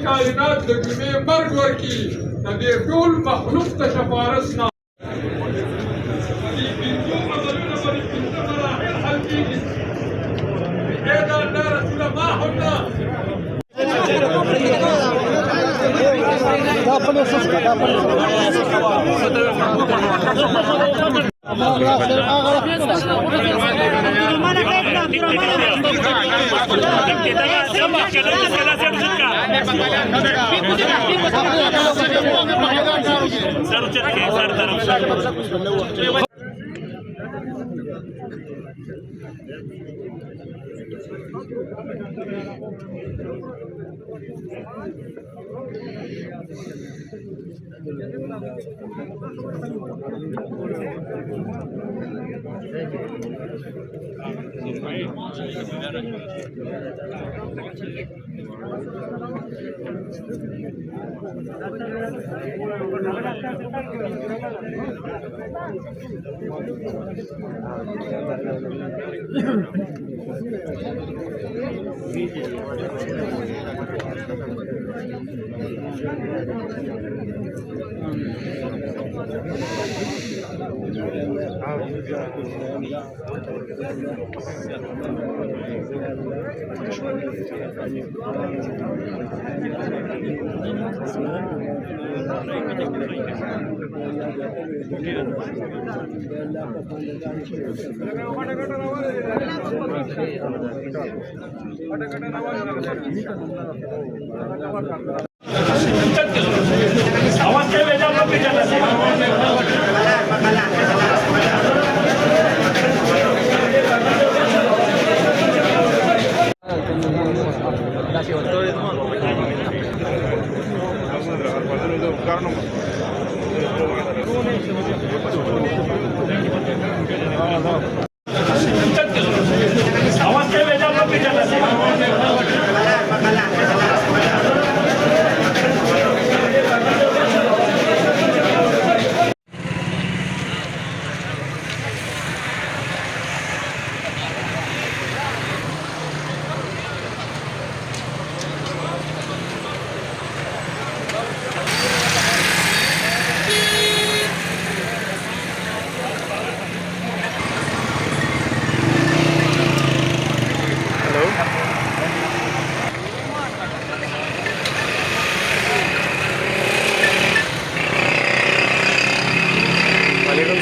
कायनात में मर्ग वर्की तदे टोल मखलूक तशफारसना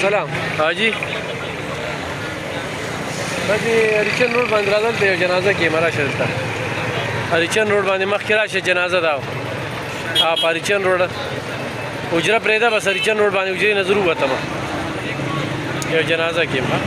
सलाम हाजी बस Harichand road باندې راځل ته جنازه کې مرا شرطه Harichand road باندې مخ کې راشه جنازه دا Harichand road اجره پرېدا بس Harichand road باندې اجره نظر وته ما یو جنازه کې ما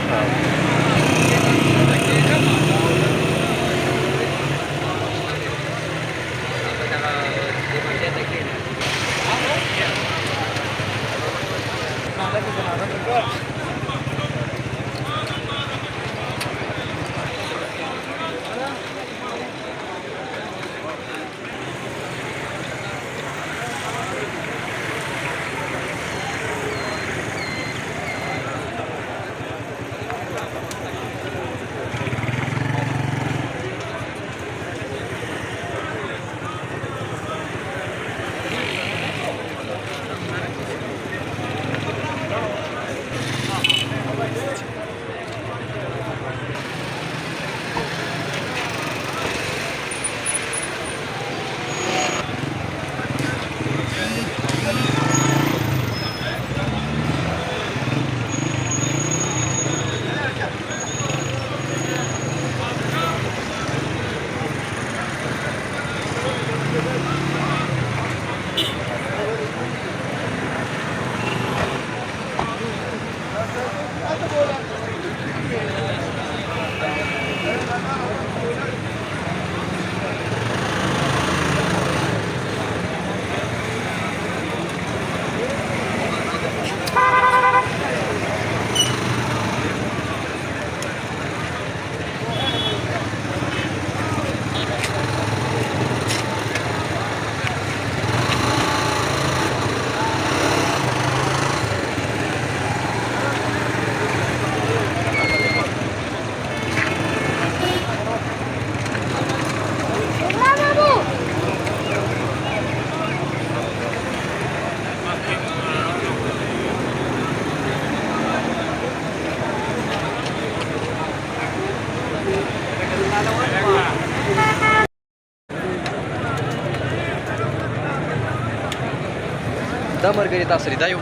دا ملګري تاسو دا یو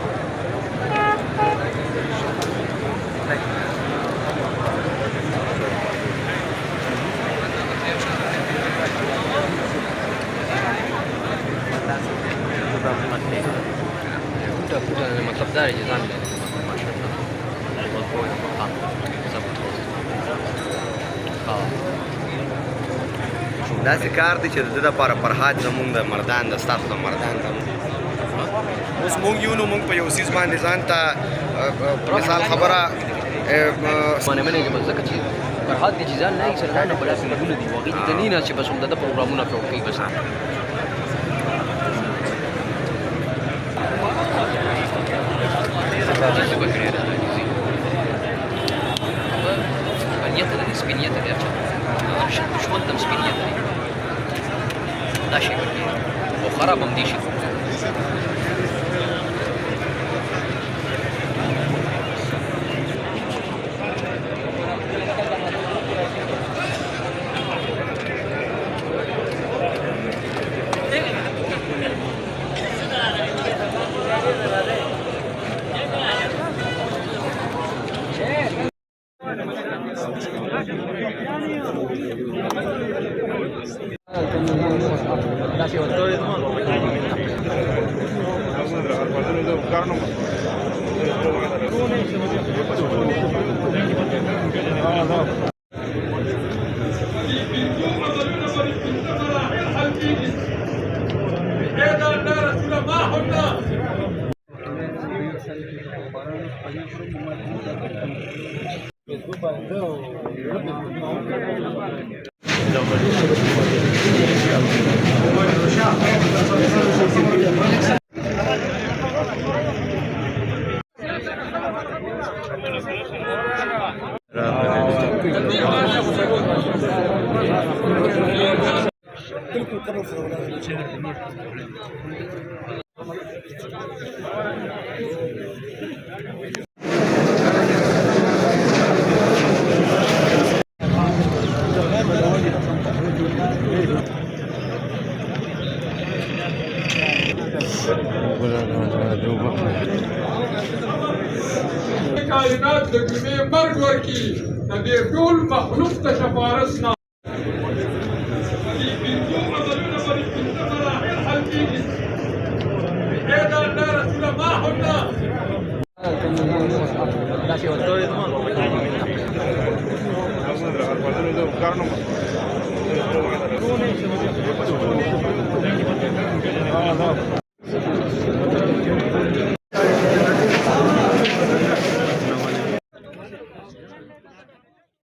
مطلب دا دی چې ځان لري داسې کار دی چې د ده دپاره فرهاد زمونږ د مردان د ستاسو د مردان زمونږ اوس مونږ یو نو مونږ په یو څیز باندې ځان ته مثال خبره منې کې بس ځکه چې فرهاد دې چې ځان نه یې سره نه په داسې لګونه دي هغې دې ته نه نه چې بس همدا د پروګرامونه پرې کوي بس سپینیته لري سپینیته لري ژوند هم سپینیته لري دا شی ورکړي او خراب هم دي شي کائنات د جمعې مرګ ورکړي د دې ټول مخلوق ته شفارس نه